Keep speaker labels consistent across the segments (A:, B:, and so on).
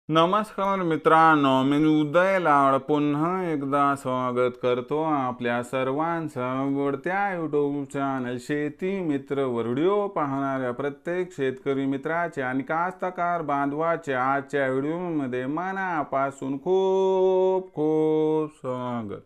A: नमस्कार मित्रांनो, मी उदय लाड पुन्हा एकदा स्वागत करतो आपल्या सर्वांचं आवडत्या यूट्यूब चॅनल शेती मित्र वर व्हिडिओ पाहणाऱ्या प्रत्येक शेतकरी मित्राचे आणि कास्तकार बांधवाचे आजच्या व्हिडिओमध्ये मनापासून खूप खूप स्वागत।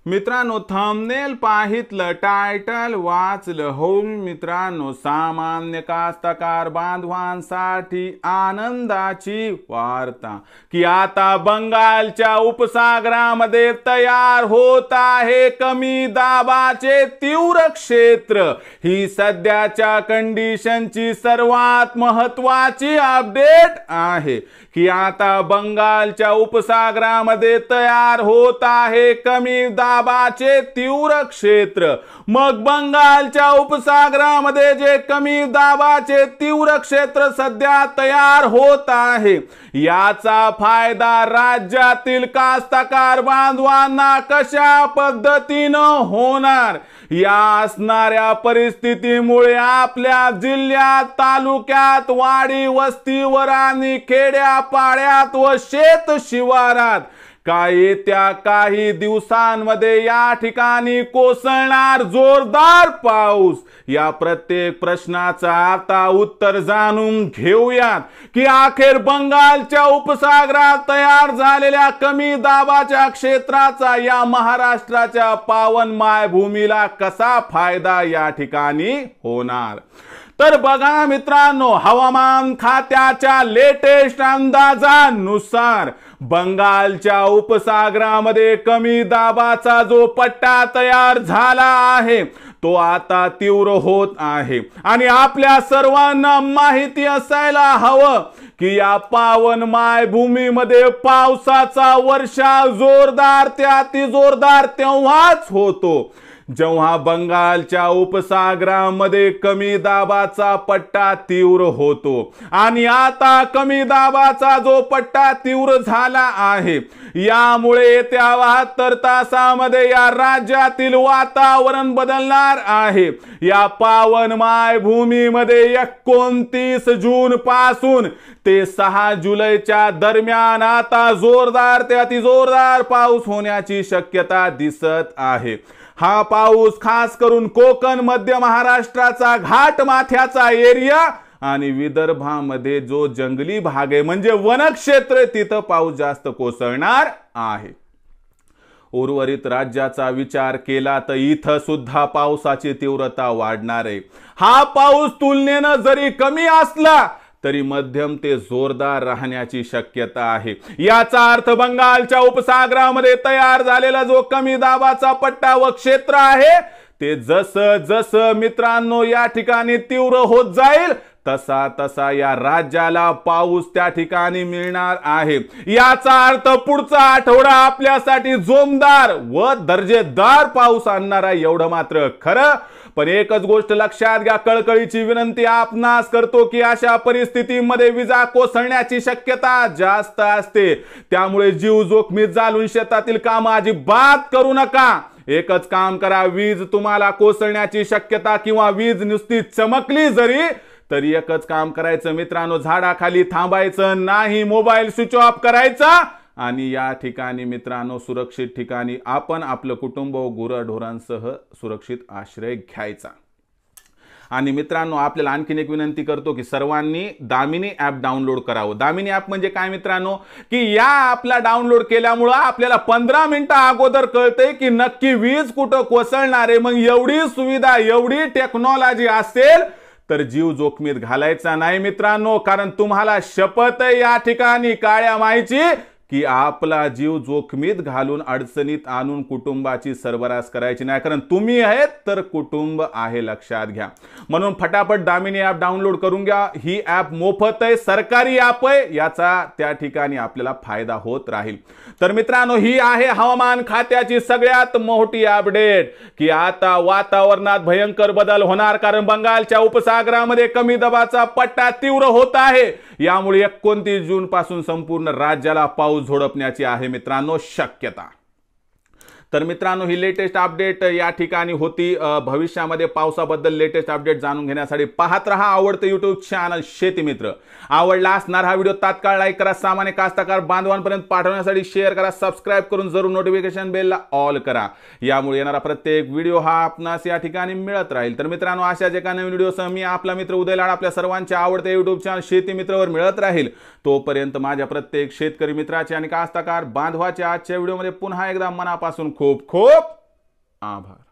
A: मित्रांनो, थंबनेल पाहितलं, टायटल वाचलं हो मित्रांनो, सामान्य कास्तकार बांधवांसाठी आनंदाची वार्ता की आता बंगालच्या उपसागरामध्ये तयार होत आहे कमी दाबाचे तीव्र क्षेत्र। ही सध्याच्या कंडिशनची सर्वात महत्त्वाची अपडेट आहे की आता बंगालच्या उपसागरामध्ये तयार होत आहे कमी दाबाचे तीव्र क्षेत्र। मग बंगालच्या उपसागरामध्ये जे कमी दाबाचे तीव्र क्षेत्र सध्या तयार होत आहे, याचा फायदा राज्यातील कास्तकार बांधवांना कशा पद्धतीनं होणार, या असणाऱ्या परिस्थितीमुळे आपल्या जिल्ह्यात, तालुक्यात, वाडी वस्तीवर आणि खेड्यापाड्यात व शेत शिवारात येत्या काही दिवसांमध्ये या ठिकाणी कोसळणार जोरदार पाऊस। या प्रत्येक प्रश्नाचा आता उत्तर जाणून घेऊयात की अखेर बंगालच्या उपसागरात तयार झालेल्या कमी दाबाच्या क्षेत्राचा या महाराष्ट्राच्या पावन मायभूमीला कसा फायदा या ठिकाणी होणार। तर बघा मित्रांनो, हवामान खात्याच्या लेटेस्ट अंदाजानुसार बंगालच्या उपसागरामध्ये कमी दाबाचा जो पट्टा तयार झाला आहे तो आता तीव्र होत आहे आणि आपल्या सर्वांना माहिती असायला हवं की या पावन मायभूमीमध्ये पावसाचा वर्षाव जोरदार ते अतिजोरदार तेव्हाच होतो जेव्हा बंगालच्या उपसागरामध्ये कमी दाबाचा पट्टा तीव्र होतो। आणि आता कमी दाबाचा जो पट्टा तीव्र झाला आहे, यामुळे येत्या 72 तासामध्ये या राज्यातील वातावरण बदलणार आहे। या पावन मायभूमीमध्ये 29 जून पासून ते 6 जुलैच्या दरम्यान आता जोरदार ते अतिजोरदार पाऊस होण्याची शक्यता दिसत आहे। हा पाऊस खास करून कोकण, मध्य महाराष्ट्राचा घाटमाथ्याचा एरिया आणि विदर्भामध्ये जो जंगली भाग आहे म्हणजे वनक्षेत्र, तिथं पाऊस जास्त कोसळणार आहे। उर्वरित राज्याचा विचार केला तर इथं सुद्धा पावसाची तीव्रता वाढणार आहे। हा पाऊस तुलनेने जरी कमी असला तरी मध्यम ते जोरदार राहण्याची शक्यता आहे। याचा अर्थ बंगालच्या उपसागरामध्ये तयार झालेला जो कमी दाबाचा पट्टा व क्षेत्र आहे ते जसं जसं मित्रांनो या ठिकाणी तीव्र होत जाईल तसा तसा या राज्याला पाऊस त्या ठिकाणी मिळणार आहे। याचा अर्थ पुढचा आठवडा आपल्यासाठी जोमदार व दर्जेदार पाऊस आणणारा, एवढं मात्र खरं। पण एकच गोष्ट लक्षात घ्या, कळकळीची विनंती आपणास करतो की अशा परिस्थितीमध्ये विजा कोसळण्याची शक्यता जास्त असते, त्यामुळे जीव जोखमीत घालून शेतातील काम अजिबात करू नका। एकच काम करा, वीज तुम्हाला कोसळण्याची शक्यता किंवा वीज नुसती चमकली जरी तरी एकच काम करायचं मित्रांनो, झाडाखाली थांबायचं नाही, मोबाईल स्विच ऑफ करायचा आणि या ठिकाणी मित्रांनो सुरक्षित ठिकाणी आपण आपलं कुटुंब व गुरढोरांसह सुरक्षित आश्रय घ्यायचा। आणि मित्रांनो, आपल्याला आणखीन एक विनंती करतो की सर्वांनी दामिनी ॲप डाउनलोड करावं। दामिनी ॲप म्हणजे काय मित्रांनो, की या ॲपला डाउनलोड केल्यामुळे आपल्याला 15 मिनिटं अगोदर कळतंय की नक्की वीज कुठं कोसळणार आहे। मग एवढी सुविधा, एवढी टेक्नॉलॉजी असेल तर जीव जोखमीत घालायचा नाही मित्रांनो, कारण तुम्हाला शपथ आहे या ठिकाणी काळ्या माईची की आपला जीव जोखमीत घालून अडचणीत आणून कुटुंबाची सरबरास करायची नाही, कारण तुम्ही आहेत तर कुटुंब आहे, लक्षात घ्या। म्हणून फटाफट दामिनी ॲप डाउनलोड करून घ्या। ही ॲप मोफत आहे, सरकारी ॲप आहे, याचा त्या ठिकाणी आपल्याला फायदा होत राहील। तर मित्रांनो, ही आहे हवामान खात्याची सगळ्यात मोठी अपडेट की आता वातावरणात भयंकर बदल होणार, कारण बंगालच्या उपसागरामध्ये कमी दाबाचा पट्टा तीव्र होत आहे। यामुळे 29 जून पासून संपूर्ण राज्याला पाऊस झोडपण्याची आहे मित्रांनो शक्यता। तर मित्रांनो, ही लेटेस्ट अपडेट या ठिकाणी होती. भविष्यामध्ये पावसाबद्दल लेटेस्ट अपडेट जाणून घेण्यासाठी पाहत रहा आवडतं YouTube चॅनल शेती मित्र. आवडला असणार हा व्हिडिओ तात्काळ लाईक करा, सामान्य कास्तकार बांधवांपर्यंत पाठवण्यासाठी शेअर करा, सबस्क्राईब करून जरूर नोटिफिकेशन बेलला ऑल करा. यामुळे येणारा प्रत्येक व्हिडिओ हा आपणास या ठिकाणी मिळत राहील. तर मित्रांनो, अशाच एका नवीन व्हिडिओसह मी आपला मित्र उदय लाड आपल्या सर्वांच्या आवडत्या YouTube चॅनल शेती मित्रवर मिळत राहील. तोपर्यंत माझ्या प्रत्येक शेतकरी मित्राचे आणि कास्तकार बांधवाचे आजच्या व्हिडिओमध्ये पुन्हा एकदा मनापासून खूप खूप आभार.